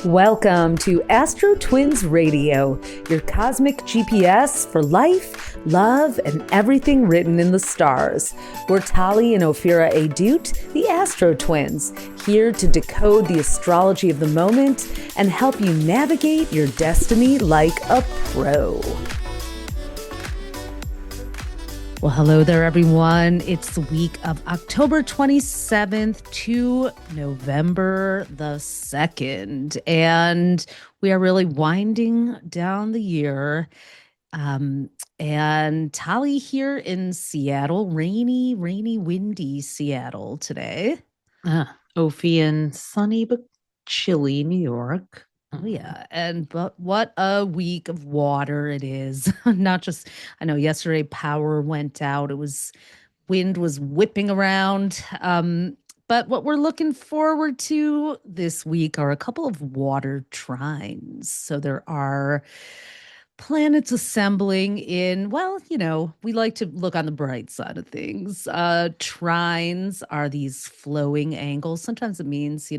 Welcome to AstroTwins Radio, your cosmic GPS for life, love, and everything written in the stars. We're Tali and Ophira Edut, the AstroTwins, here to decode the astrology of the moment and help you navigate your destiny like a pro. Well, hello there, everyone. It's the week of October 27th to November the 2nd, and we are really winding down the year. And Tali here in Seattle, rainy, windy Seattle today. Ophi in sunny but chilly New York. Oh, yeah. But what a week of water it is. Not just, I know yesterday power went out. Wind was whipping around. But what we're looking forward to this week are a couple of water trines. So there are planets assembling in, well, we like to look on the bright side of things. Trines are these flowing angles. Sometimes it means,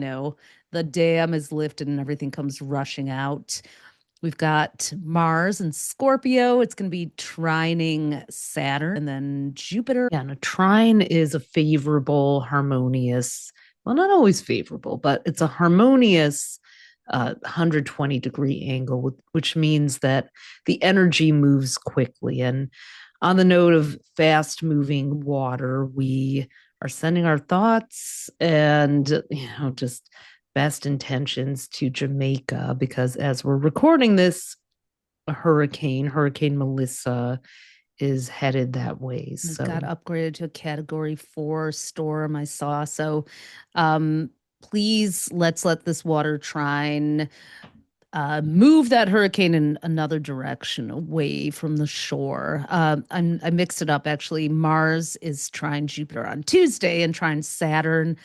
the dam is lifted and everything comes rushing out. We've got Mars and Scorpio. It's going to be trining Saturn and then Jupiter. Yeah, and a trine is a favorable, harmonious, well, not always favorable, but it's a harmonious 120-degree angle, which means that the energy moves quickly. And on the note of fast-moving water, we are sending our thoughts and, just best intentions to Jamaica, because as we're recording this, Hurricane Melissa is headed that way. So got upgraded to a Category 4 storm, I saw. So please, let's let this water trine move that hurricane in another direction away from the shore. I mixed it up, actually. Mars is trine Jupiter on Tuesday and trine Saturn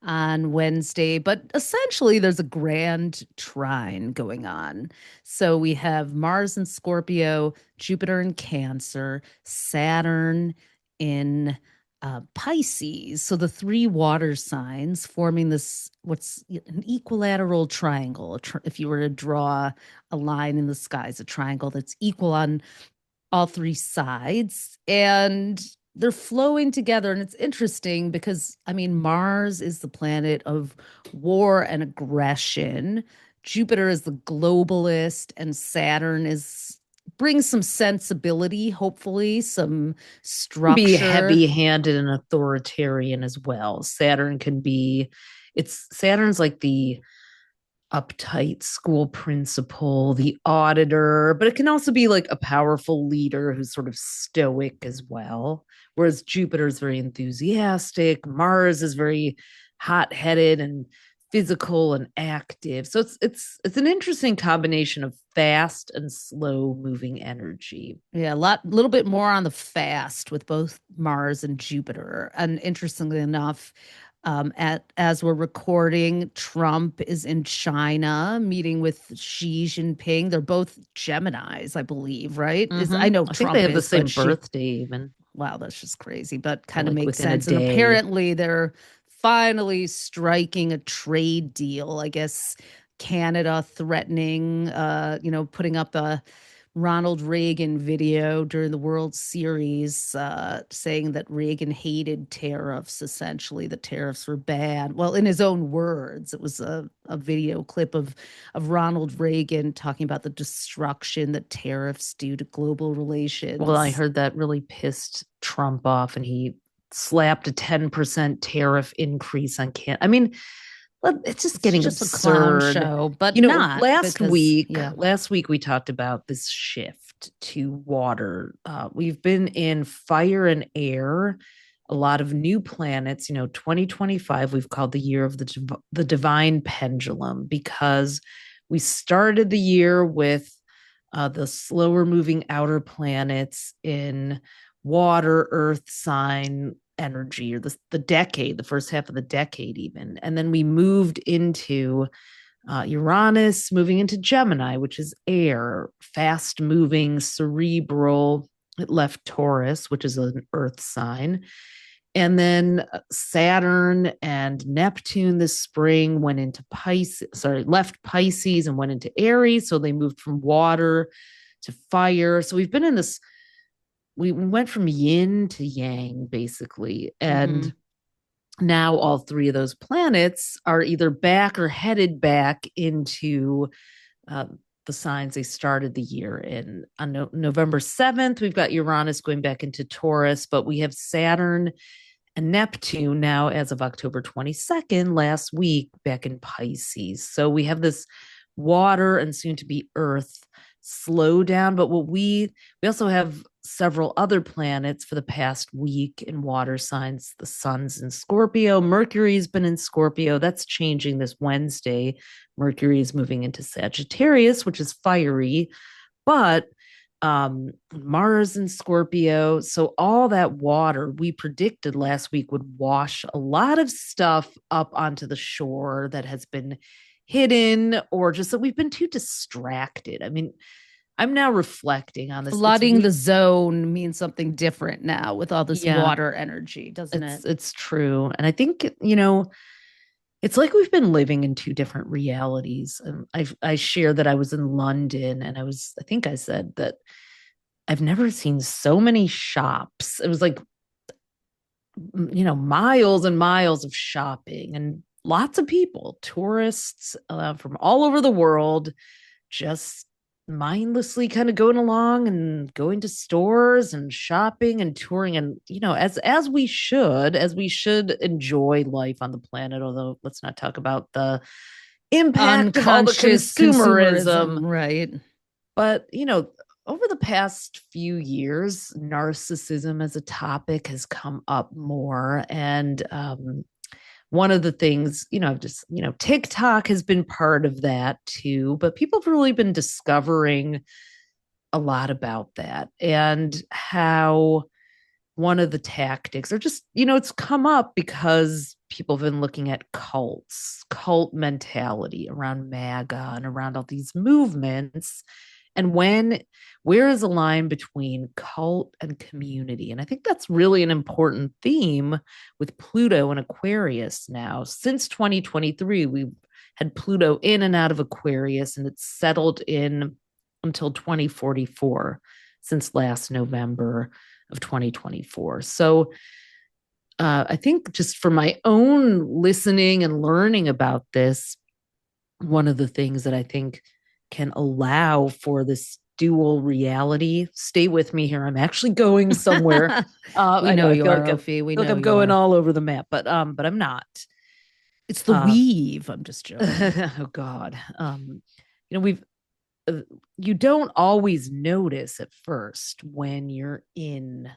on Wednesday. But essentially, there's a grand trine going on. So we have Mars in Scorpio, Jupiter in Cancer, Saturn in Pisces. So the three water signs forming this, what's an equilateral triangle. If you were to draw a line in the sky, it's a triangle that's equal on all three sides. And they're flowing together. And it's interesting because, Mars is the planet of war and aggression. Jupiter is the globalist, and Saturn brings some sensibility, hopefully, some structure. Be heavy-handed and authoritarian as well. Saturn's like the uptight school principal, the auditor, but it can also be like a powerful leader who's sort of stoic as well. Whereas Jupiter is very enthusiastic, Mars is very hot-headed and physical and active. So it's an interesting combination of fast and slow moving energy. Yeah, little bit more on the fast with both Mars and Jupiter. And interestingly enough, as we're recording, Trump is in China meeting with Xi Jinping. They're both Geminis, I believe, right? Mm-hmm. I know I Trump think they have the same birthday even. Wow, that's just crazy, but kind of makes sense. And apparently they're finally striking a trade deal. I guess Canada threatening, putting up a Ronald Reagan video during the World Series, saying that Reagan hated tariffs. Essentially, the tariffs were bad. Well, in his own words, it was a video clip of Ronald Reagan talking about the destruction that tariffs do to global relations. Well, I heard that really pissed Trump off, and he slapped a 10% tariff increase on Canada. It's just getting absurd. A clown show, but not. Last week we talked about this shift to water. We've been in fire and air, a lot of new planets. 2025 we've called the year of the divine pendulum, because we started the year with the slower moving outer planets in water, earth sign energy, or the decade, the first half of the decade even. And then we moved into Uranus, moving into Gemini, which is air, fast moving, cerebral. It left Taurus, which is an earth sign. And then Saturn and Neptune this spring went into left Pisces and went into Aries. So they moved from water to fire. So we've been in this, we went from yin to yang basically. And now all three of those planets are either back or headed back into uh, the signs they started the year in. On November 7th, we've got Uranus going back into Taurus, but we have Saturn and Neptune now, as of October 22nd, last week, back in Pisces. So we have this water and soon to be Earth slow down. But we also have several other planets for the past week in water signs. The sun's in Scorpio. Mercury's been in Scorpio. That's changing this Wednesday. Mercury is moving into Sagittarius, which is fiery. But Mars in Scorpio. So all that water we predicted last week would wash a lot of stuff up onto the shore that has been hidden, or just that we've been too distracted. I mean, I'm now reflecting on this. Flooding the zone means something different now with all this water energy, doesn't it? It's true. And I think, it's like we've been living in two different realities. I shared that I was in London, and I think I said that I've never seen so many shops. It was like, miles and miles of shopping and lots of people, tourists from all over the world, just mindlessly kind of going along and going to stores and shopping and touring, and as we should enjoy life on the planet, although let's not talk about the impact of all the consumerism, right? But over the past few years, narcissism as a topic has come up more, and one of the things, TikTok has been part of that too, but people have really been discovering a lot about that, and how one of the tactics, or just, it's come up because people have been looking at cult mentality around MAGA and around all these movements. And where is the line between cult and community? And I think that's really an important theme with Pluto and Aquarius now. Since 2023, we've had Pluto in and out of Aquarius, and it's settled in until 2044, since last November of 2024. So I think just for my own listening and learning about this, one of the things that I think can allow for this dual reality. Stay with me here. I'm actually going somewhere. I know you are, Ophi. We know I'm going all over the map, but I'm not. It's the weave. I'm just joking. Oh God. You don't always notice at first when you're in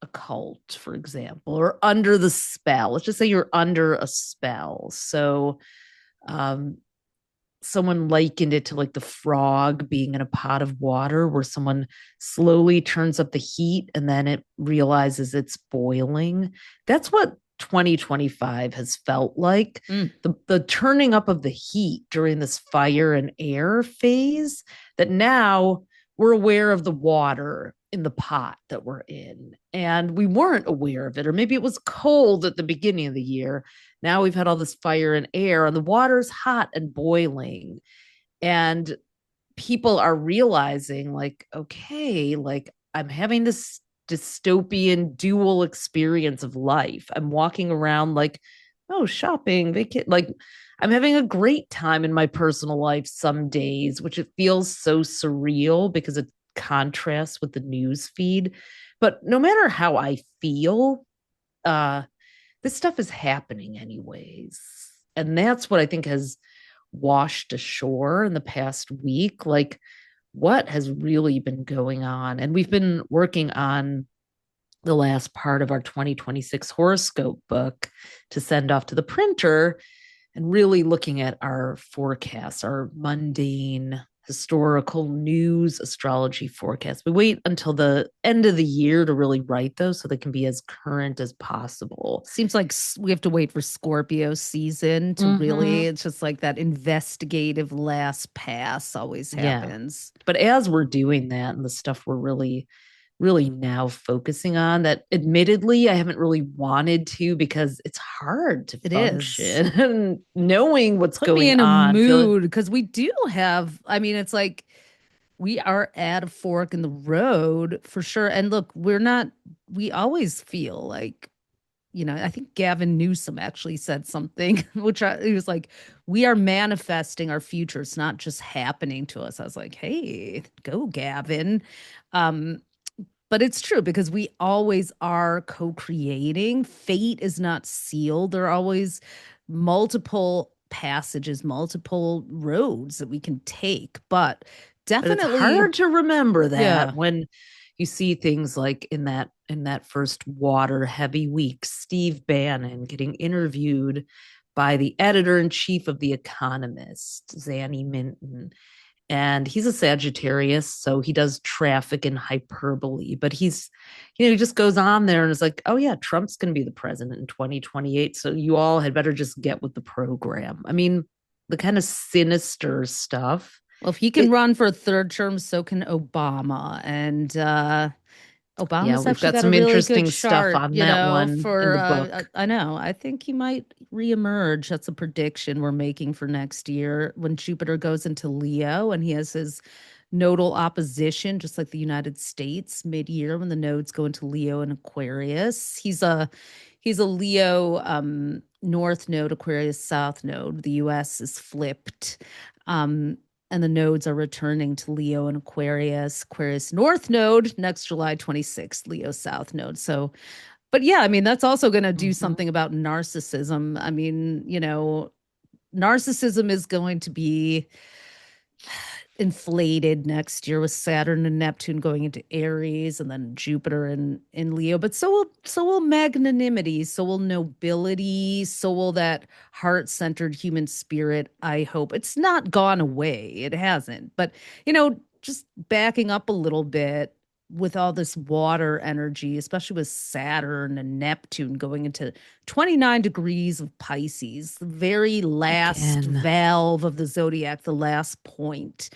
a cult, for example, or under the spell. Let's just say you're under a spell. So, someone likened it to like the frog being in a pot of water, where someone slowly turns up the heat and then it realizes it's boiling. That's what 2025 has felt like. The turning up of the heat during this fire and air phase, that now we're aware of the water in the pot that we're in, and we weren't aware of it, or maybe it was cold at the beginning of the year. Now we've had all this fire and air, and the water's hot and boiling, and people are realizing, like, okay, like, I'm having this dystopian dual experience of life. I'm walking around like, oh, shopping, like, I'm having a great time in my personal life some days, which it feels so surreal because it contrasts with the news feed. But no matter how I feel, this stuff is happening anyways. And that's what I think has washed ashore in the past week. Like, what has really been going on? And we've been working on the last part of our 2026 horoscope book to send off to the printer, and really looking at our forecasts, our mundane historical news astrology forecasts. We wait until the end of the year to really write those so they can be as current as possible. Seems like we have to wait for Scorpio season to really, it's just like that investigative last pass always happens. Yeah. But as we're doing that, and the stuff we're really really now focusing on that. Admittedly, I haven't really wanted to because it's hard to It is. function and knowing what's Put me going in a on. Feeling mood because we do have, I mean, it's like we are at a fork in the road for sure. And look, we always feel like, I think Gavin Newsom actually said something, he was like, we are manifesting our future. It's not just happening to us. I was like, hey, go, Gavin. Um, but it's true because we always are co-creating. Fate is not sealed. There are always multiple passages, multiple roads that we can take. But but it's definitely, hard to remember that yeah. when you see things like in that first water heavy week, Steve Bannon getting interviewed by the editor in chief of The Economist, Zanny Minton. And he's a Sagittarius, so he does traffic in hyperbole, but he just goes on there and is like, oh, yeah, Trump's going to be the president in 2028. So you all had better just get with the program. I mean, the kind of sinister stuff. Well, if he can It, run for a third term, so can Obama. And yeah, Obama's we've actually got got a some really good interesting stuff chart, on that one in for the book. I know. I think he might reemerge. That's a prediction we're making for next year when Jupiter goes into Leo and he has his nodal opposition, just like the United States, mid-year when the nodes go into Leo and Aquarius. He's a Leo north node, Aquarius south node. The US is flipped. Um, and the nodes are returning to Leo and Aquarius. Aquarius North node next July 26th, Leo South node. So, but yeah, I mean, that's also going to do Mhm. something about narcissism. I mean, narcissism is going to be inflated next year with Saturn and Neptune going into Aries and then Jupiter in Leo. But so will magnanimity, so will nobility, so will that heart-centered human spirit, I hope. It's not gone away. It hasn't. But just backing up a little bit with all this water energy, especially with Saturn and Neptune going into 29 degrees of Pisces, the very last Again, valve of the zodiac, the last point.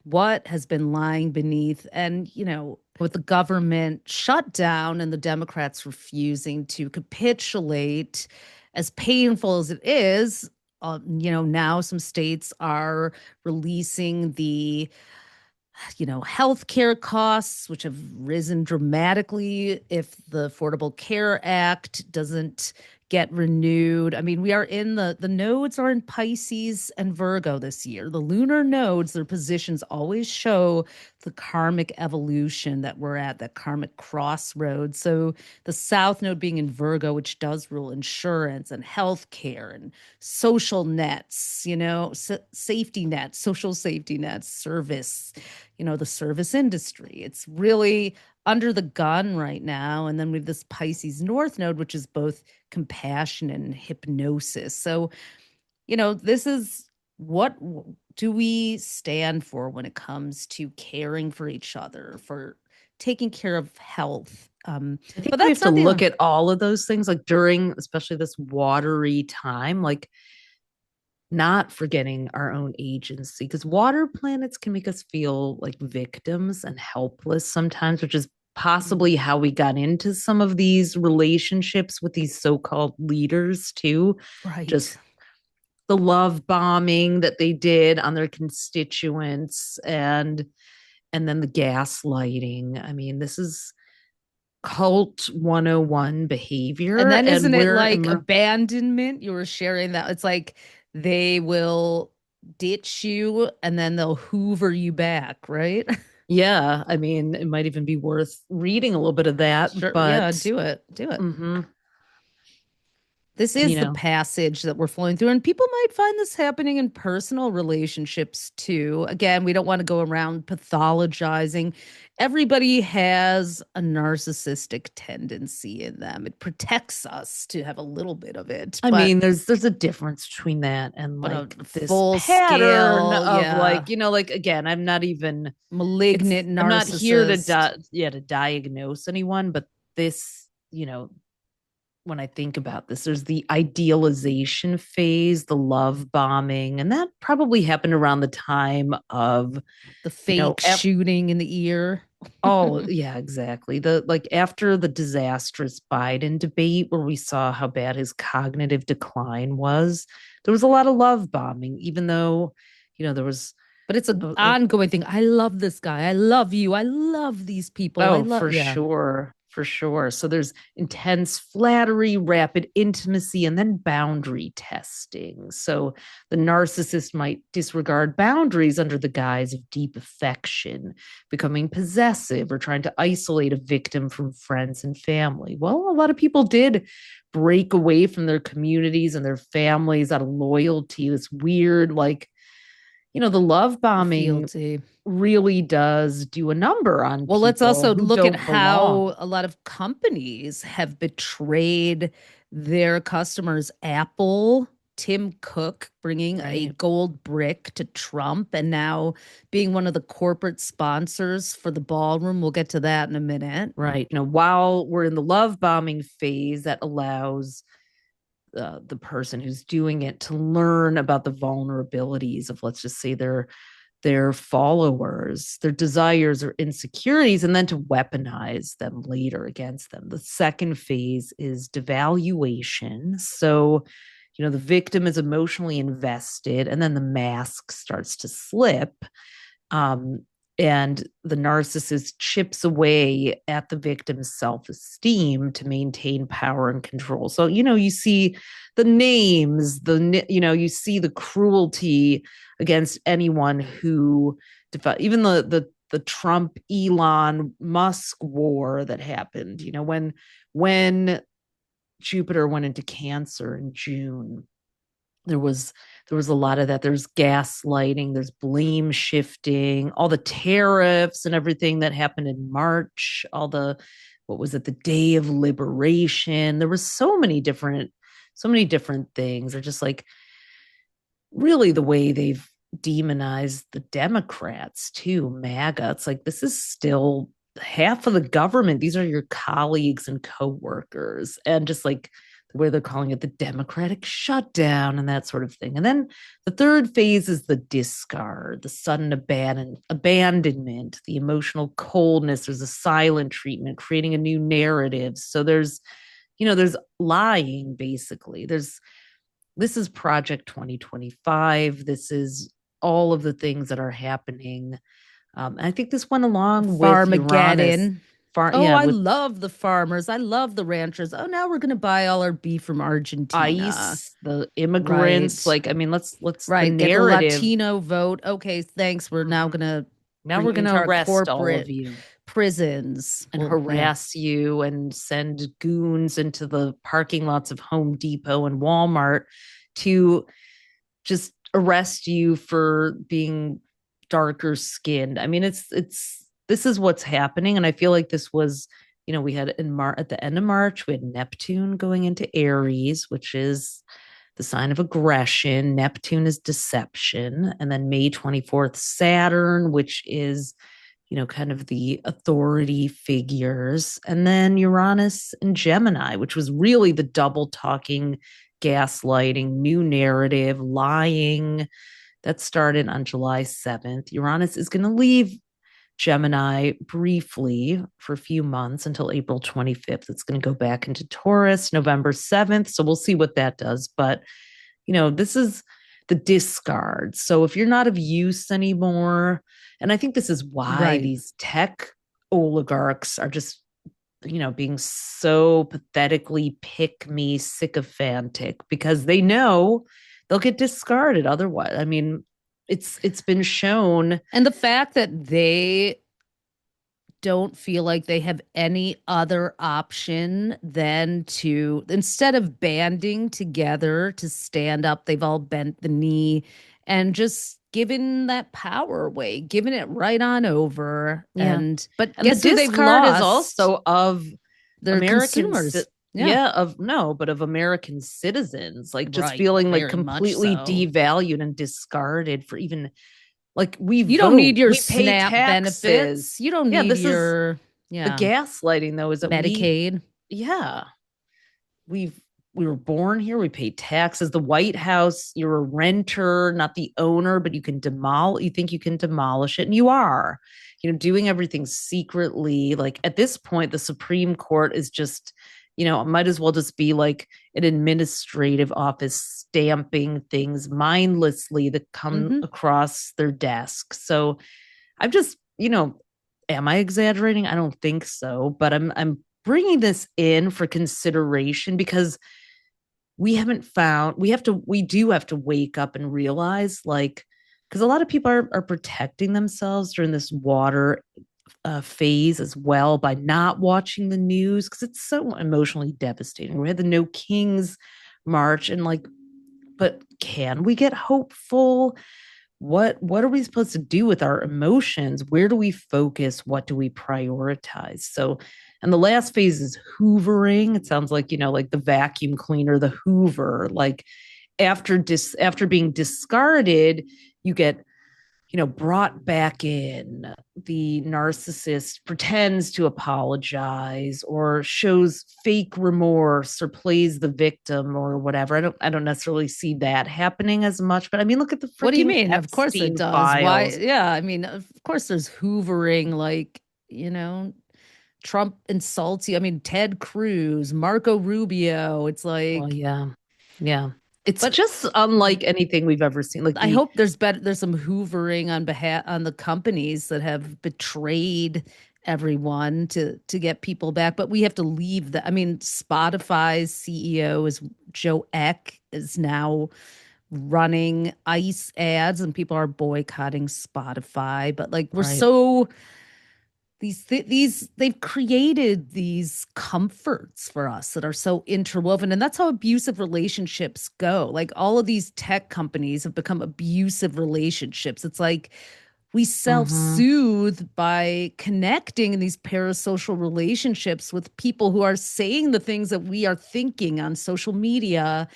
What has been lying beneath? And, with the government shut down and the Democrats refusing to capitulate, as painful as it is, now some states are releasing the healthcare costs, which have risen dramatically if the Affordable Care Act doesn't get renewed. I mean, we are in the nodes are in Pisces and Virgo this year. The lunar nodes, their positions always show the karmic evolution that we're at, that karmic crossroads. So the South node being in Virgo, which does rule insurance and healthcare and social nets, safety nets, social safety nets, service, the service industry. It's really under the gun right now. And then we have this Pisces North node, which is both compassion and hypnosis. So, this is what do we stand for when it comes to caring for each other, for taking care of health? I think But we that's have to not look the at all of those things like during, especially this watery time, like not forgetting our own agency because water planets can make us feel like victims and helpless sometimes, which is possibly how we got into some of these relationships with these so-called leaders too. right. Just the love bombing that they did on their constituents and then the gaslighting. I mean, this is cult 101 And behavior then and isn't it we're like abandonment? You were sharing that. It's like they will ditch you and then they'll hoover you back, right? yeah, I mean, it might even be worth reading a little bit of that, Sure. Yeah, but do it. Do it. mhm, This you is the know, passage that we're flowing through. And people might find this happening in personal relationships too. Again, we don't want to go around pathologizing. Everybody has a narcissistic tendency in them. It protects us to have a little bit of it, I but mean, there's a difference between that and a like this full pattern scale, of yeah, like again, malignant I'm not here to narcissist. to diagnose anyone, but this, when I think about this, there's the idealization phase, the love bombing, and that probably happened around the time of, The you know, fake shooting in the ear. Oh, yeah, exactly. After the disastrous Biden debate where we saw how bad his cognitive decline was, there was a lot of love bombing, even though, there was But it's an ongoing thing. I love this guy. I love you. I love these people. I oh, love, for yeah. sure. For sure. So there's intense flattery, rapid intimacy, and then boundary testing. So the narcissist might disregard boundaries under the guise of deep affection, becoming possessive or trying to isolate a victim from friends and family. Well, a lot of people did break away from their communities and their families out of loyalty. This weird, the love bombing Fealty. really does do a number on Well, let's people also who look at don't belong. how a lot of companies have betrayed their customers. Apple, Tim Cook bringing a Right. gold brick to Trump and now being one of the corporate sponsors for the ballroom. We'll get to that in a minute. Right. While we're in the love bombing phase, that allows the person who's doing it to learn about the vulnerabilities of, let's just say, their followers, their desires or insecurities, and then to weaponize them later against them. The second phase is devaluation. So, the victim is emotionally invested, and then the mask starts to slip. Um, and the narcissist chips away at the victim's self-esteem to maintain power and control. So, you see the names, you see the cruelty against anyone who, even the Trump Elon Musk war that happened, when Jupiter went into Cancer in June, there was a lot of that. There's gaslighting, there's blame shifting, all the tariffs and everything that happened in March, all the, what was it, the Day of Liberation. There was so many different things. They're just like, really, the way they've demonized the Democrats too, MAGA. It's like, this is still half of the government. These are your colleagues and coworkers, and just like the way they're calling it, the democratic shutdown and that sort of thing. And then the third phase is the discard, the sudden abandonment, the emotional coldness. There's a silent treatment, creating a new narrative. So there's lying, basically. This is Project 2025. This is all of the things that are happening. I think this went along with Uranus. Farmageddon. Oh, Yeah, I with love the farmers. I love the ranchers. Oh, now we're going to buy all our beef from Argentina. ICE, the immigrants. Right. Let's the Right. Get the narrative. Latino vote. Okay, thanks. We're now Mhm. going to Now bring we're you going into to our arrest all of corporate you prisons. and Well, yeah. harass you and send goons into the parking lots of Home Depot and Walmart to just arrest you for being darker skinned. I mean, this is what's happening. And I feel like this was, we had at the end of March, we had Neptune going into Aries, which is the sign of aggression. Neptune is deception. And then May 24th, Saturn, which is, kind of the authority figures. And then Uranus and Gemini, which was really the double talking, gaslighting, new narrative, lying. That started on July 7th. Uranus is going to leave Gemini briefly for a few months until April 25th. It's going to go back into Taurus November 7th. So we'll see what that does. But, this is the discard. So if you're not of use anymore, and I think this is why Right. these tech oligarchs are just, being so pathetically pick me sycophantic, because they know they'll get discarded otherwise. I mean, it's been shown. And the fact that they don't feel like they have any other option than to, instead of banding together to stand up, they've all bent the knee and just given that power away, giving it right on over. Yeah. But And the guess who they've discard is lost? also of Their Americans. consumers. Yeah. Yeah, of no, but of American citizens, like just Right. feeling like Very much completely so. devalued and discarded for even, like, we You don't need vote, your we pay SNAP benefits. taxes. You don't Yeah, need this is your, the yeah, gaslighting though, is that Medicaid. yeah, we've we were born here, we pay taxes. The White House, you're a renter, not the owner, but you can you think you can demolish it, and you are, doing everything secretly. Like at this point, the Supreme Court is just, it might as well just be like an administrative office stamping things mindlessly that come Mm-hmm. across their desk. So I'm just, am I exaggerating? I don't think so, but I'm bringing this in for consideration because we do have to wake up and realize, like, because a lot of people are protecting themselves during this water phase as well by not watching the news because it's so emotionally devastating. We had the No Kings march, and like, but can we get hopeful? What are we supposed to do with our emotions? Where do we focus? What do we prioritize? So, and the last phase is hoovering. It sounds like, like the vacuum cleaner, the hoover. Like after being discarded, you get, brought back in. The narcissist pretends to apologize or shows fake remorse or plays the victim or whatever. I don't necessarily see that happening as much, but I mean, look at the What do you freaking mean? Of course it Epstein does. Why? files. Yeah, I mean, of course there's hoovering, like, you know, Trump insults you. I mean, Ted Cruz, Marco Rubio. It's Well, like, yeah. Yeah. It's but just unlike anything we've ever seen. Like I hope there's some hoovering on the companies that have betrayed everyone to get people back. But we have to leave that. I mean, Spotify's CEO is Joe Eck is now running ICE ads and people are boycotting Spotify. But like we're right. so these they've created these comforts for us that are so interwoven, and that's how abusive relationships go. Like all of these tech companies have become abusive relationships. It's like we Mm-hmm. self-soothe by connecting in these parasocial relationships with people who are saying the things that we are thinking on social media,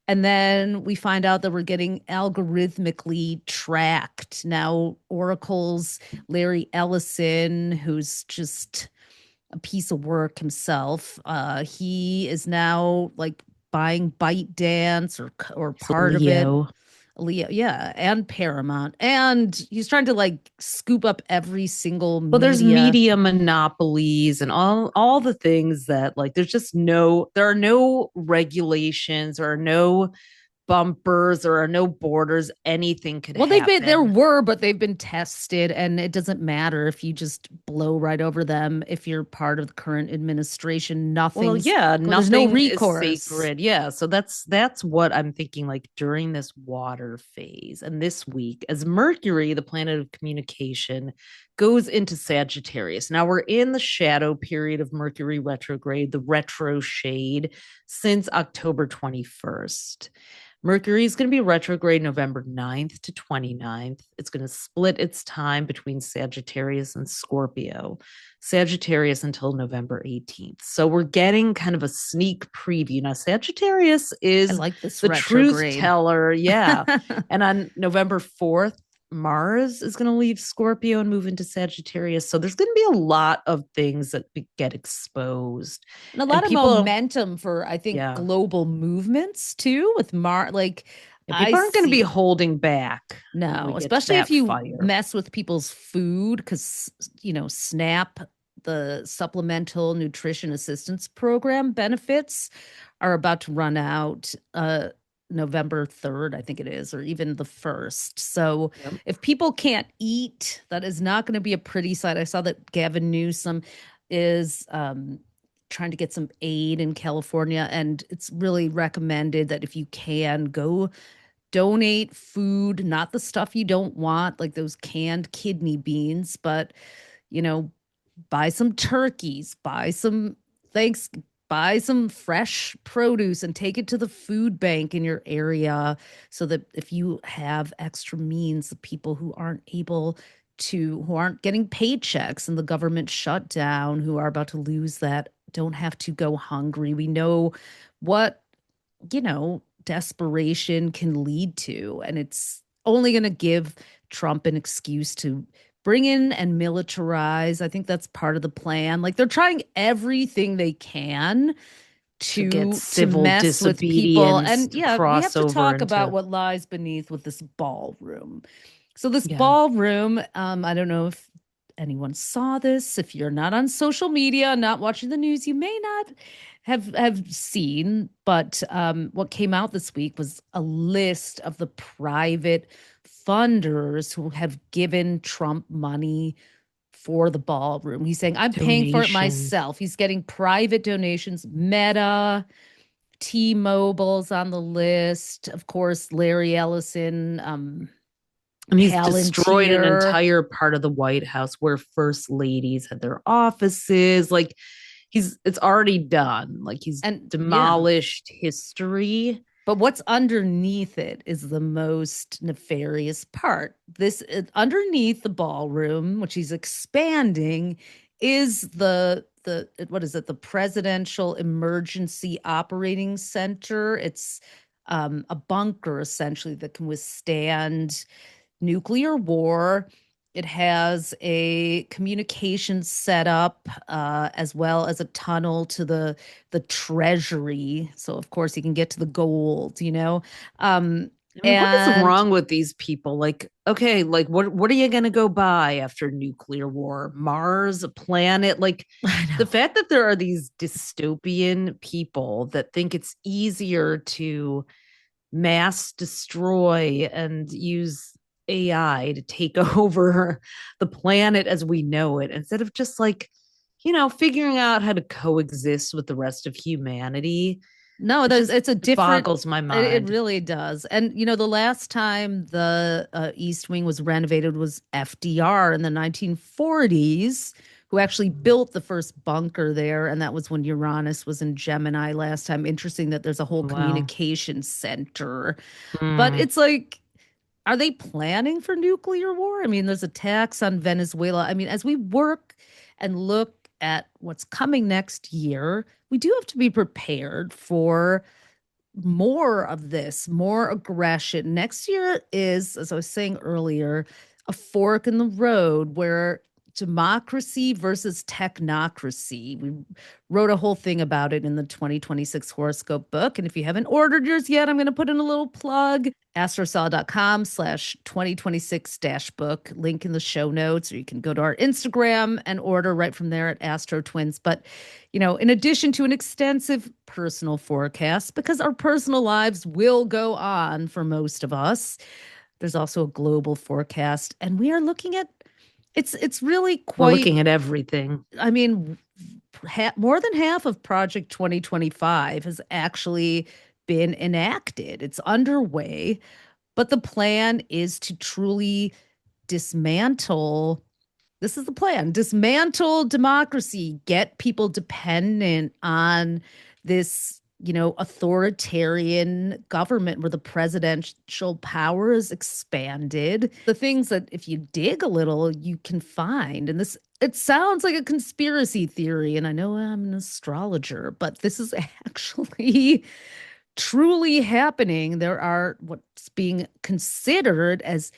and then we find out that we're getting algorithmically tracked. Now Oracle's Larry Ellison, who's just a piece of work himself, he is now like buying ByteDance or So part of it. Leo. Leo, yeah, and Paramount. And he's trying to like scoop up every single Well, there's media. media monopolies and all the things that, like, there are no regulations or no bumpers or are no borders. Anything could Well, happen. but they've been tested, and it doesn't matter if you just blow right over them. If you're part of the current administration, Well, yeah, there's no nothing is recourse. sacred. Yeah, so that's what I'm thinking, like during this water phase and this week as Mercury, the planet of communication, goes into Sagittarius. Now we're in the shadow period of Mercury retrograde, the retro shade since October 21st. Mercury is going to be retrograde November 9th to 29th. It's going to split its time between Sagittarius and Scorpio. Sagittarius until November 18th. So we're getting kind of a sneak preview. Now, Sagittarius I is like this the truth retrograde. teller. Yeah. And on November 4th, Mars is going to leave Scorpio and move into Sagittarius. So there's going to be a lot of things that get exposed. And a And lot of people, momentum for, I think, yeah, global movements too, with like and I people aren't going to be see. holding back when we No, get to especially if that you fire. mess with people's food, because, SNAP, the Supplemental Nutrition Assistance Program benefits are about to run out November 3rd, I think it is, or even the 1st. So Yep. if people can't eat, that is not going to be a pretty sight. I saw that Gavin Newsom is trying to get some aid in California, and it's really recommended that if you can go donate food, not the stuff you don't want, like those canned kidney beans, but you know, buy some turkeys, thanks buy some fresh produce and take it to the food bank in your area so that if you have extra means, the people who aren't getting paychecks and the government shutdown, who are about to lose that, don't have to go hungry. We know what desperation can lead to. And it's only going to give Trump an excuse to bring in and militarize. I think that's part of the plan. Like they're trying everything they can get to civil mess with people. disobedience And to yeah, we have cross to over talk about into. what lies beneath with this ballroom. So this Yeah, ballroom, I don't know if anyone saw this. If you're not on social media, not watching the news, you may not have seen. But what came out this week was a list of the private funders who have given Trump money for the ballroom. He's saying, I'm paying for it donations. myself. He's getting private donations. Meta, T-Mobile's on the list. Of course, Larry Ellison, And he's destroyed an Palantir. entire part of the White House where first ladies had their offices. Like it's already done. Like he's And yeah, demolished history. but what's underneath it is the most nefarious part. Underneath the ballroom, which he's expanding, is the what is it? The Presidential Emergency Operating Center. It's a bunker essentially that can withstand nuclear war. It has a communication setup as well as a tunnel to the treasury. So of course he can get to the gold, you know. Um, I mean, what is and wrong with these people? Like, okay, like what are you gonna go buy after nuclear war? Mars, a planet? Like I the know. fact that there are these dystopian people that think it's easier to mass destroy and use AI to take over the planet as we know it instead of just like, figuring out how to coexist with the rest of humanity. No, It just it's a different. boggles my It mind. really does. And the last time the East Wing was renovated was FDR in the 1940s, who actually built the first bunker there, and that was when Uranus was in Gemini last time. Interesting that there's a whole Wow. communication center, but Mm. it's like, are they planning for nuclear war? I mean, there's attacks on Venezuela. I mean, as we work and look at what's coming next year, we do have to be prepared for more of this, more aggression. Next year is, as I was saying earlier, a fork in the road where democracy versus technocracy. We wrote a whole thing about it in the 2026 horoscope book. And if you haven't ordered yours yet, I'm going to put in a little plug. astrosol.com/2026 dash book, link in the show notes, or you can go to our Instagram and order right from there at AstroTwins. But in addition to an extensive personal forecast, because our personal lives will go on for most of us, there's also a global forecast. And we are looking at it's really We're quite, looking at everything. I mean, more than half of Project 2025 has actually been enacted. It's underway, but the plan is to truly dismantle this is the plan. Dismantle democracy, get people dependent on this, authoritarian government where the presidential power is expanded. The things that if you dig a little, you can find. And this, it sounds like a conspiracy theory. And I know I'm an astrologer, but this is actually truly happening. There are what's being considered as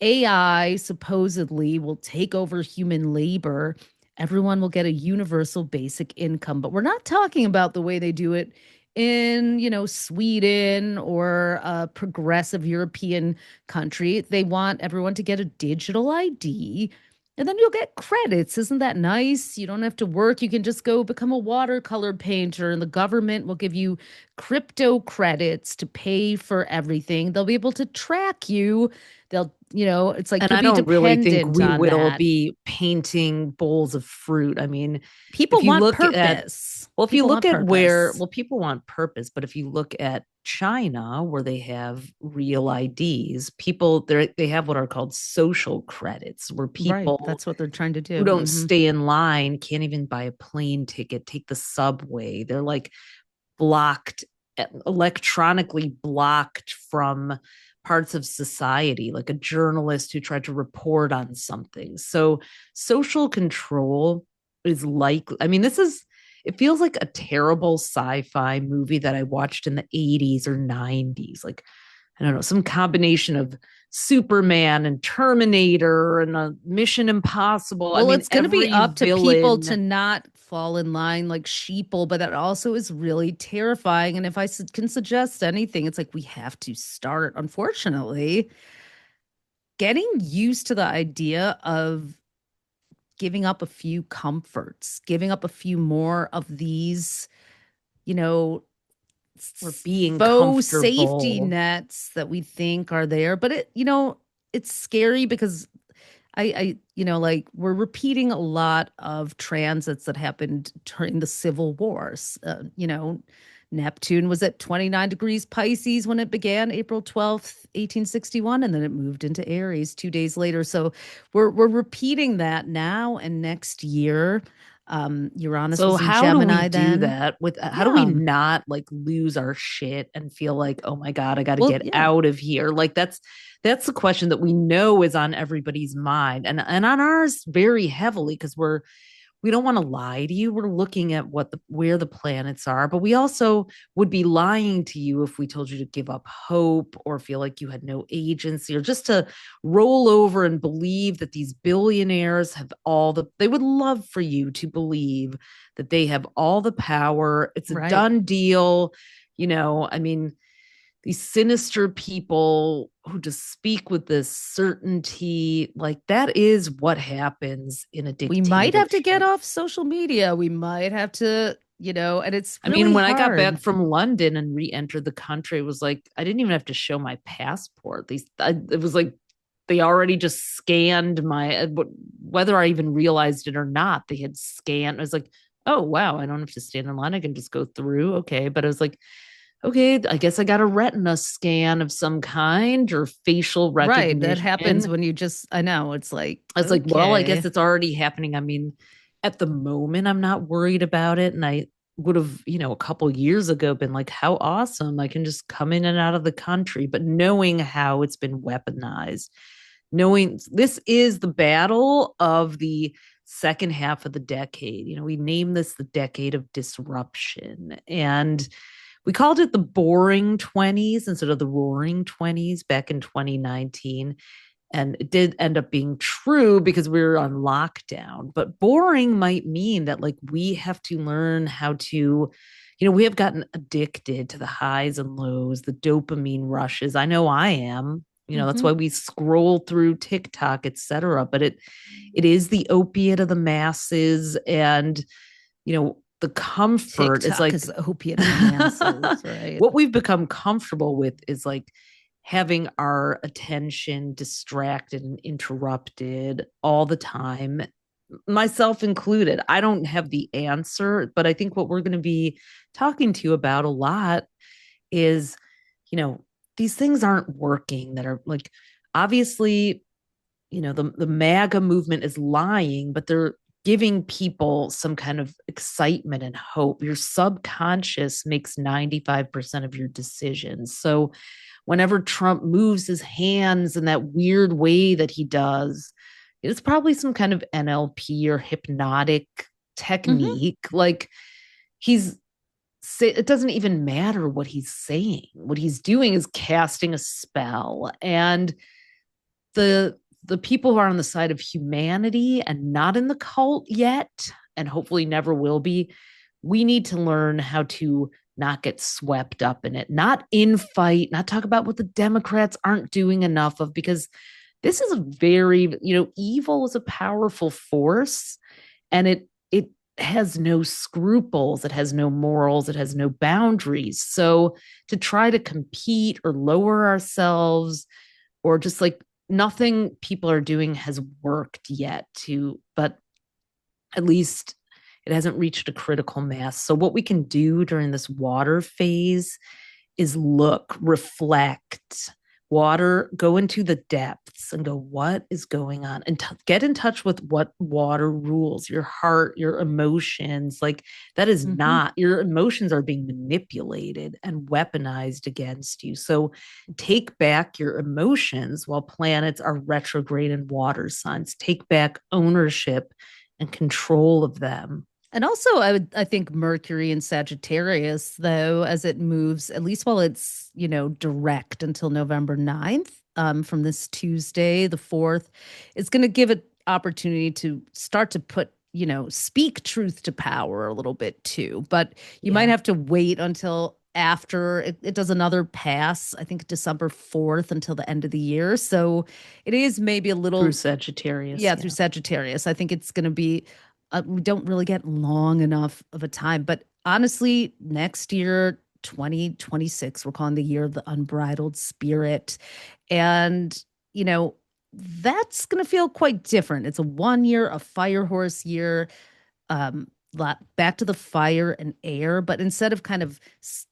AI supposedly will take over human labor. Everyone will get a universal basic income, but we're not talking about the way they do it in, Sweden or a progressive European country. They want everyone to get a digital ID and then you'll get credits. Isn't that nice? You don't have to work. You can just go become a watercolor painter, and the government will give you crypto credits to pay for everything. They'll be able to track you. They'll, it's like And you'll I be don't really think dependent we on will that. be painting bowls of fruit. I mean, if People you want look at, purpose. well, if you People look want at where, purpose. well, people want purpose, but if you look at China, where they have real IDs, they have what are called social credits, where Right. people That's what they're trying to who do. don't stay in line can't even buy a plane ticket, take the subway. They're like blocked, electronically blocked from parts of society, like a journalist who tried to report on something. So social control is like, I mean, it feels like a terrible sci-fi movie that I watched in the 80s or 90s. Like, I don't know, some combination of Superman and Terminator and a Mission Impossible. I Well, mean, it's going to be every up to people to villain. not fall in line like sheeple, but that also is really terrifying. And if I can suggest anything, it's like we have to start, unfortunately, getting used to the idea of giving up a few comforts, giving up a few more of these, you know, We're being faux safety comfortable. nets that we think are there. But it's scary because like we're repeating a lot of transits that happened during the Civil Wars. Neptune was at 29 degrees Pisces when it began, April 12th, 1861, and then it moved into Aries 2 days later. So we're repeating that now and next year. Uranus So was in how do we Gemini do then. that with how do we Yeah. not like lose our shit and feel like, oh my God, I got to Well, get yeah. out of here? Like that's the question that we know is on everybody's mind and on ours very heavily because we don't want to lie to you. We're looking at where the planets are, but we also would be lying to you if we told you to give up hope or feel like you had no agency or just to roll over and believe that these billionaires have they would love for you to believe that they have all the power. It's a Right. done deal. I mean, these sinister people who just speak with this certainty, like that is what happens in a We might have to get dictatorship. off social media. We might have to, and it's I mean, really when I got back hard. from London and re-entered the country, it was like I didn't even have to show my passport. It was like they already just scanned whether I even realized it or not. They had scanned. I was like, oh wow, I don't have to stand in line. I can just go through. Okay, but I was like, okay, I guess I got a retina scan of some kind or facial Right. That happens recognition. when I know, it's like, I was like, well, I guess okay. it's already happening. I mean, at the moment, I'm not worried about it. And I would have, a couple years ago been like, how awesome. I can just come in and out of the country. But knowing how it's been weaponized, knowing this is the battle of the second half of the decade. We name this the decade of disruption. And we called it the boring 20s instead of the roaring 20s back in 2019. And it did end up being true because we were on lockdown. But boring might mean that, like, we have to learn how to, we have gotten addicted to the highs and lows, the dopamine rushes. I know I am. That's Hmm. why we scroll through TikTok, etc. But it is the opiate of the masses, and the comfort is TikTok like is the opiate of the masses, right? what we've become comfortable with is like having our attention distracted and interrupted all the time, myself included. I don't have the answer, but I think what we're going to be talking to you about a lot is, you know, these things aren't working that are like, obviously, the MAGA movement is lying, but they're giving people some kind of excitement and hope. Your subconscious makes 95% of your decisions. So whenever Trump moves his hands in that weird way that he does, it's probably some kind of NLP or hypnotic Hmm. technique. Like he's it doesn't even matter what he's saying. What he's doing is casting a spell. And the people who are on the side of humanity and not in the cult yet, and hopefully never will be, we need to learn how to not get swept up in it, not infight, not talk about what the Democrats aren't doing enough of, because this is a very, evil is a powerful force, and it has no scruples, it has no morals, it has no boundaries. So to try to compete or lower ourselves, or just like nothing people are doing has worked yet, but at least it hasn't reached a critical mass. So what we can do during this water phase is look, reflect, go into the depths and go, what is going on? And get in touch with what water rules, your heart, your emotions. Like that is Hmm. not, your emotions are being manipulated and weaponized against you. So take back your emotions while planets are retrograde in water signs. Take back ownership and control of them. And also, I think Mercury and Sagittarius, though, as it moves, at least while it's, direct until November 9th, from this Tuesday, the 4th, it's going to give it opportunity to start to put, speak truth to power a little bit too. But you might Yeah. have to wait until after it does another pass, I think December 4th until the end of the year. So it is maybe a Through little, Sagittarius. yeah, through Yeah. Sagittarius. I think it's going to be, we don't really get long enough of a time. But honestly, next year, 2026, we're calling the year of the unbridled spirit. And, you know, that's going to feel quite different. It's a 1 year, a fire horse year, um back to the fire and air, but instead of kind of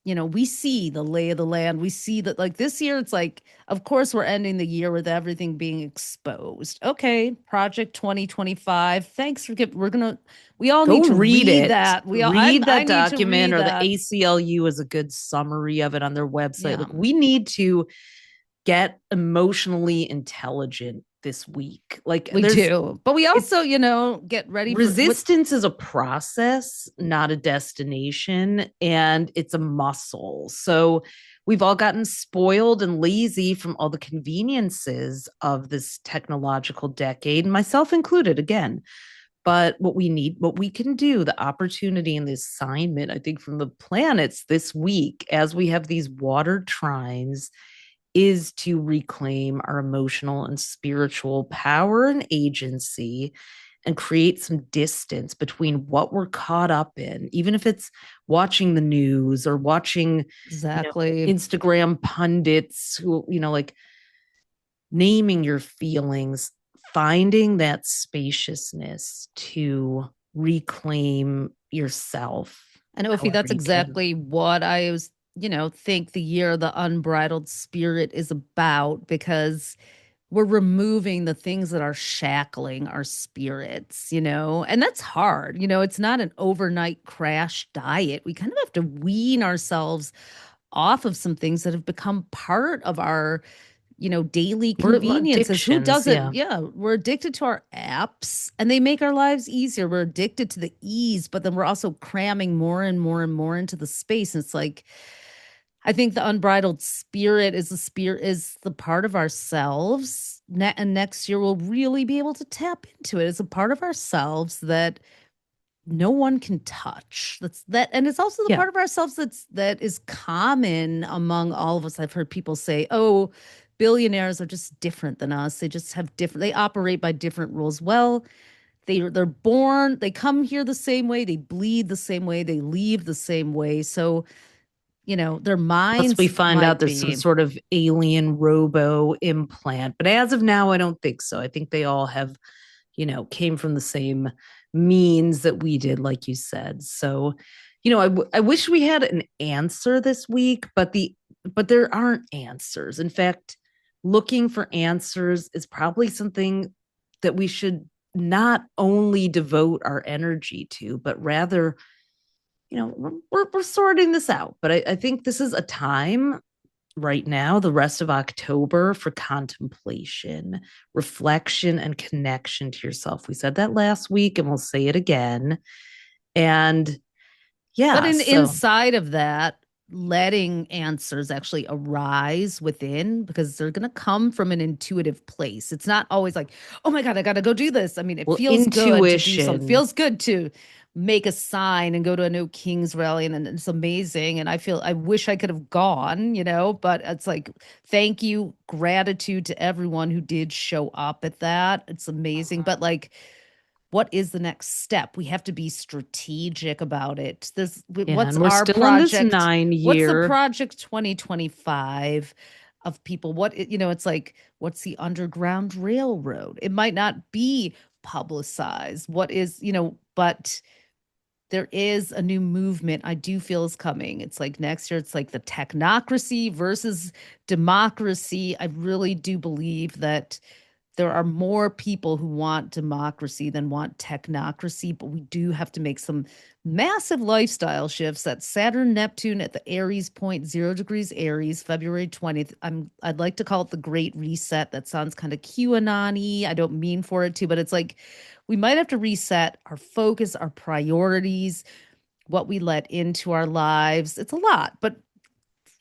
we see the lay of the land, we see that like this year it's like, of course we're ending the year with everything being exposed. Okay, project 2025, thanks for we're gonna, we all need Go to read read it. that, Read I that need to document, read or the that. ACLU is a good summary of it on their website. Yeah, Like, we need to get emotionally intelligent this week. Like, we there's do, but we it's also get ready for what. resistance is a process, not a destination, and it's a muscle. So we've all gotten spoiled and lazy from all the conveniences of this technological decade, myself included again. But what we need, what we can do, the opportunity and the assignment, I think, from the planets this week, as we have these water trines, is to reclaim our emotional and spiritual power and agency and create some distance between what we're caught up in, even if it's watching the news or watching, Exactly. Instagram pundits who, like, naming your feelings, finding that spaciousness to reclaim yourself I know, Ophi, however that's you can. exactly what I was, think the year of the unbridled spirit is about, because we're removing the things that are shackling our spirits, and that's hard. It's not an overnight crash diet. We kind of have to wean ourselves off of some things that have become part of our daily We're conveniences. Who addictions, doesn't? yeah. Yeah, we're addicted to our apps and they make our lives easier. We're addicted to the ease, but then we're also cramming more and more and more into the space. And it's like, I think the unbridled spirit is the part of ourselves. And next year we'll really be able to tap into it. It's a part of ourselves that no one can touch. And it's also the Yeah. part of ourselves that is common among all of us. I've heard people say, "Oh, billionaires are just different than us. They just have different. They operate by different rules." Well, they're born. They come here the same way. They bleed the same way. They leave the same way. So their Unless we minds find out might there's some be. sort of alien robo implant. But as of now, I don't think so. I think they all have, came from the same means that we did, like you said. So, I wish we had an answer this week, but there aren't answers. In fact, looking for answers is probably something that we should not only devote our energy to, but rather, we're sorting this out. But I think this is a time right now, the rest of October, for contemplation, reflection, and connection to yourself. We said that last week and we'll say it again. And But yeah, so inside of that, letting answers actually arise within, because they're going to come from an intuitive place. It's not always like, oh my God, I got to go do this. I mean, it well, feels good to do something, intuition. feels good to make a sign and go to a No Kings rally. And it's amazing. And I wish I could have gone, but it's like, thank you, gratitude to everyone who did show up at that. It's amazing. But like, what is the next step? We have to be strategic about it. Yeah, What's and we're our still in this project? nine What's the year. project 2025 of people? It's like, what's the Underground Railroad? It might not be publicized. What is, but there is a new movement I do feel is coming. It's like next year, it's like the technocracy versus democracy. I really do believe that there are more people who want democracy than want technocracy, but we do have to make some massive lifestyle shifts. That Saturn Neptune at the Aries point, 0 degrees Aries, February 20th. I'd like to call it the Great Reset. That sounds kind of QAnon-y. I don't mean for it to, but it's like we might have to reset our focus, our priorities, what we let into our lives. It's a lot, but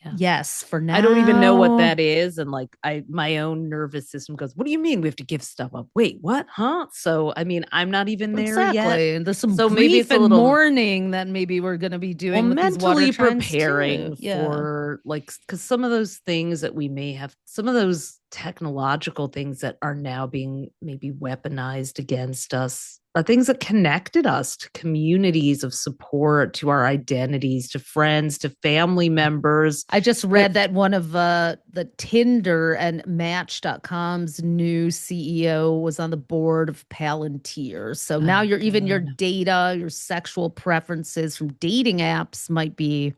Yeah. Yes, for I don't even know what now. that is. And like my own nervous system goes, what do you mean we have to give stuff up? Wait, what? Huh? So I mean, I'm not even there yet. Exactly. And there's some So maybe grief it's a and little mourning that maybe we're going to be well, doing with these water mentally trines too. preparing Yeah. for like because some of those things that we may have, some of those technological things that are now being maybe weaponized against us are things that connected us to communities of support, to our identities, to friends, to family members. I just That read that one of the Tinder and Match.com's new CEO was on the board of Palantir. So now oh your even your God. data, your sexual preferences from dating apps might be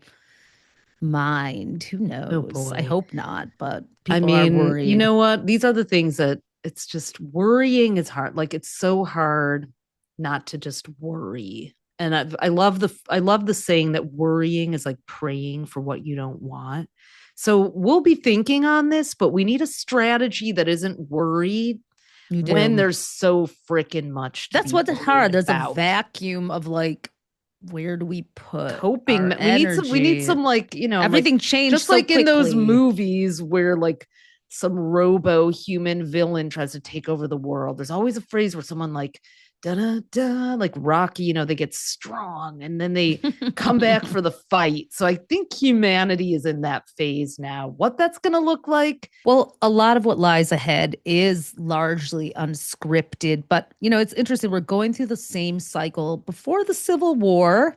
mined. Who Oh knows? I boy. hope not, but I people are mean, you worried. know what? These are the things that it's just worrying is hard. Like it's so hard not to just worry. And I love the saying that worrying is like praying for what you don't want. So we'll be thinking on this, but we need a strategy that isn't worried You when do. there's so freaking much to That's be what's worrying hard. There's a about. vacuum of like, where do we put Coping our we need energy? some like like Everything changed just so like in those quickly. movies where like some robo human villain tries to take over the world, there's always a phrase where someone like da da da like Rocky, they get strong and then they come back for the fight. So I think humanity is in that phase now. What that's going to look like. Well, a lot of what lies ahead is largely unscripted, but it's interesting. We're going through the same cycle. Before the Civil War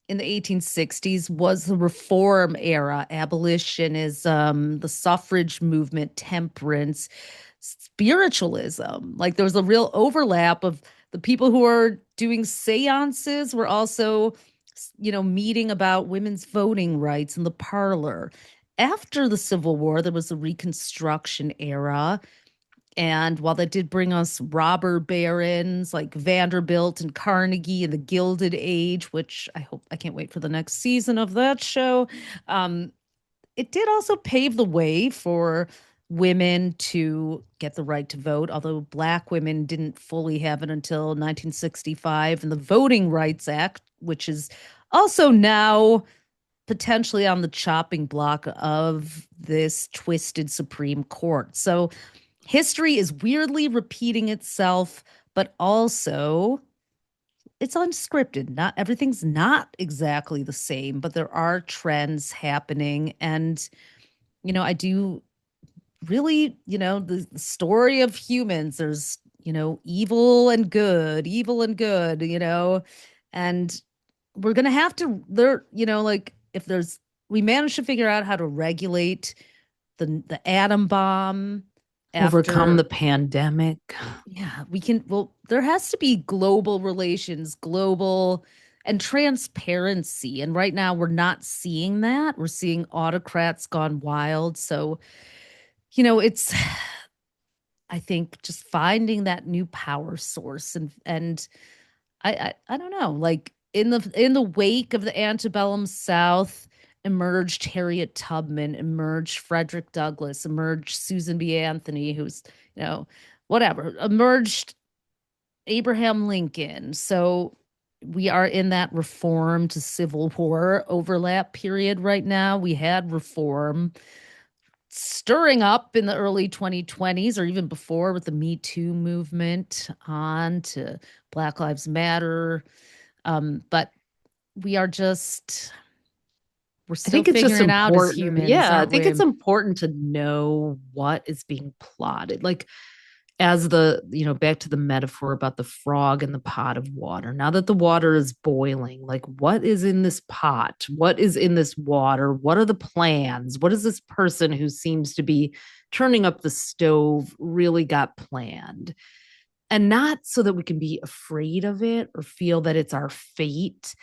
in the 1860s was the Reform era, abolitionism, the suffrage movement, temperance, spiritualism. Like there was a real overlap of the people who are doing seances were also, meeting about women's voting rights in the parlor. After the Civil War, there was the Reconstruction era. And while that did bring us robber barons like Vanderbilt and Carnegie and the Gilded Age, which I can't wait for the next season of that show, um, it did also pave the way for women to get the right to vote, although Black women didn't fully have it until 1965. And the Voting Rights Act, which is also now potentially on the chopping block of this twisted Supreme Court. So history is weirdly repeating itself, but also it's unscripted. Not everything's not exactly the same, but there are trends happening. And, I do really, the story of humans, there's, evil and good, and we're going to have to, like if there's, we manage to figure out how to regulate the atom bomb Overcome the after. pandemic. Yeah, we can. Well, there has to be global relations, global and transparency. And right now, we're not seeing that. We're seeing autocrats gone wild. So, it's, I think, just finding that new power source and I don't know, like in the wake of the antebellum South emerged Harriet Tubman, emerged Frederick Douglass, emerged Susan B. Anthony, who's, you know, whatever, emerged Abraham Lincoln. So we are in that reform to Civil War overlap period right now. We had reform stirring up in the early 2020s or even before with the Me Too movement on to Black Lives Matter. But we are just, we're I still think it's just figuring it out as important. humans, Yeah, I aren't think we? it's important to know what is being plotted. Like as back to the metaphor about the frog in the pot of water. Now that the water is boiling, like what is in this pot? What is in this water? What are the plans? What is this person who seems to be turning up the stove really got planned? And not so that we can be afraid of it or feel that it's our fate,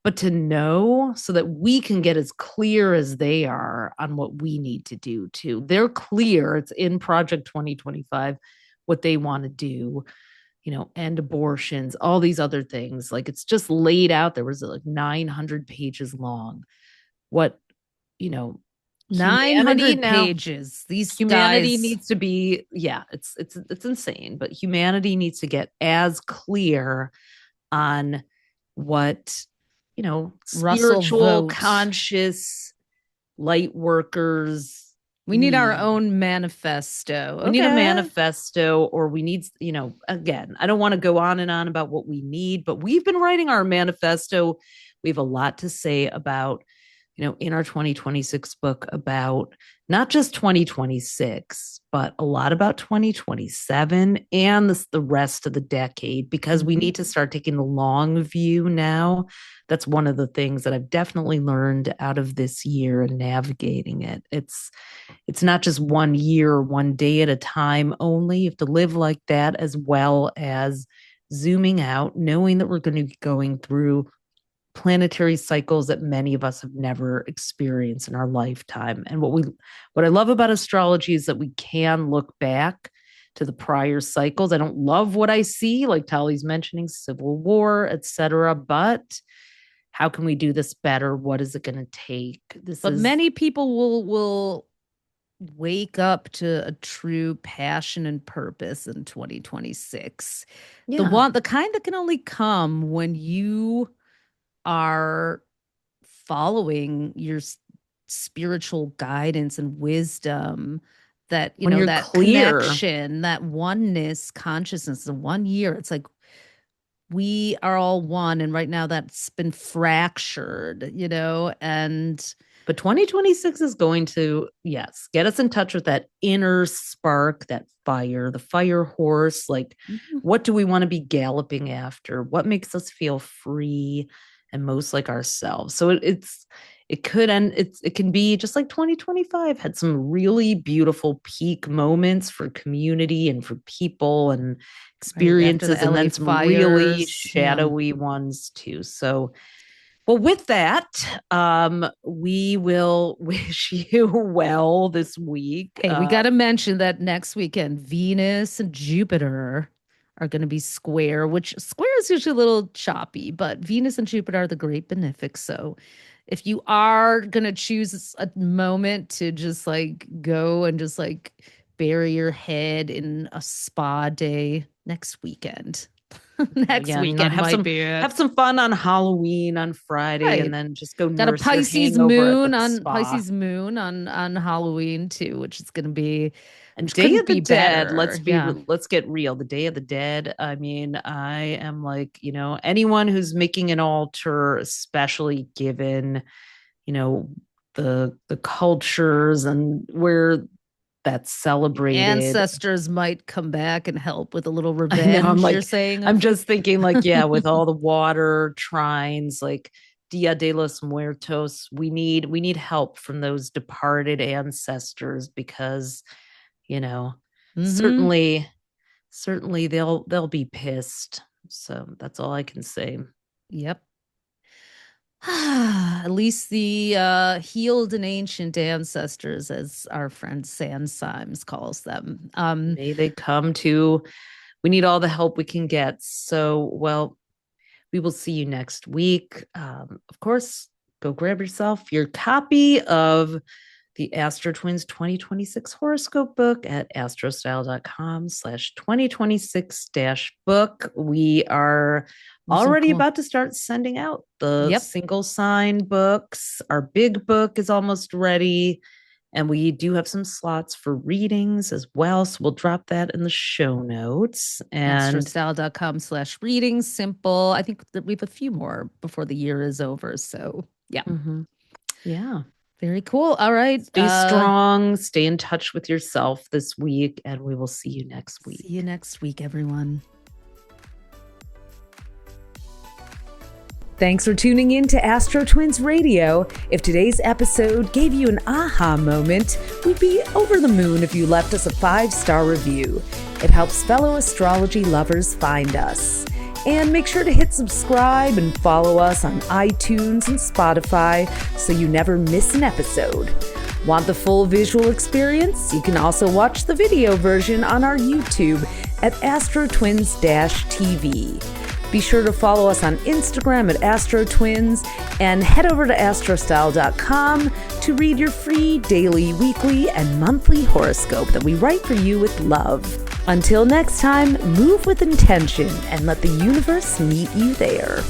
but to know so that we can get as clear as they are on what we need to do too. They're clear. It's in Project 2025 what they want to do, end abortions, all these other things. Like it's just laid out. There was like 900 pages long. What, you know, humanity 900 now pages. These humanity guys, needs to be it's insane, but humanity needs to get as clear on what Russell spiritual Vogt. conscious light workers. We need our own manifesto. We need a manifesto, or we need, again, I don't want to go on and on about what we need, but we've been writing our manifesto. We have a lot to say about, in our 2026 book, about not just 2026, but a lot about 2027 and the rest of the decade, because we need to start taking the long view now. That's one of the things that I've definitely learned out of this year and navigating it. It's not just 1 year, 1 day at a time only. You have to live like that, as well as zooming out, knowing that we're going to be going through planetary cycles that many of us have never experienced in our lifetime. And what I love about astrology is that we can look back to the prior cycles. I don't love what I see, like Tali's mentioning, civil war, etc. But how can we do this better? What is it going to take? Many people will wake up to a true passion and purpose in 2026. Yeah. The kind that can only come when you are following your spiritual guidance and wisdom, that that clear connection, that oneness consciousness. In 1 year, it's like we are all one, and right now that's been fractured, but 2026 is going to, yes, get us in touch with that inner spark, that fire, the fire horse. Like, what do we want to be galloping after? What makes us feel free and most like ourselves? So it can be just like 2025 had some really beautiful peak moments for community and for people and experiences, and then some really shadowy ones too. So, well, with that, we will wish you well this week. Hey, we got to mention that next weekend, Venus and Jupiter are going to be square, which square is usually a little choppy, but Venus and Jupiter are the great benefics. So if you are going to choose a moment to just like go and just like bury your head in a spa day next weekend. Weekend have some fun on Halloween on Friday, right, and then just go. Got a Pisces moon on Halloween too, which is going to be. And Day of the Dead, let's get real. The Day of the Dead, I mean, I am like, anyone who's making an altar, especially given, the cultures and where that's celebrated. Ancestors might come back and help with a little revenge. You're saying? I'm just thinking like, yeah, with all the water, trines, like Dia de los Muertos, we need help from those departed ancestors, because certainly they'll be pissed. So that's all I can say. Yep. At least the healed and ancient ancestors, as our friend San Symes calls them. May they come to. We need all the help we can get. So, well, we will see you next week. Of course, go grab yourself your copy of the AstroTwins 2026 horoscope book at astrostyle.com/2026-book. We are already about to start sending out the single sign books. Our big book is almost ready, and we do have some slots for readings as well. So we'll drop that in the show notes. And astrostyle.com/readings. Simple. I think that we have a few more before the year is over. So yeah. Yeah. Very cool. All right. Stay strong. Stay in touch with yourself this week, and we will see you next week. See you next week, everyone. Thanks for tuning in to AstroTwins Radio. If today's episode gave you an aha moment, we'd be over the moon if you left us a 5-star review. It helps fellow astrology lovers find us. And make sure to hit subscribe and follow us on iTunes and Spotify so you never miss an episode. Want the full visual experience? You can also watch the video version on our YouTube at AstroTwins-TV. Be sure to follow us on Instagram at AstroTwins and head over to astrostyle.com to read your free daily, weekly, and monthly horoscope that we write for you with love. Until next time, move with intention and let the universe meet you there.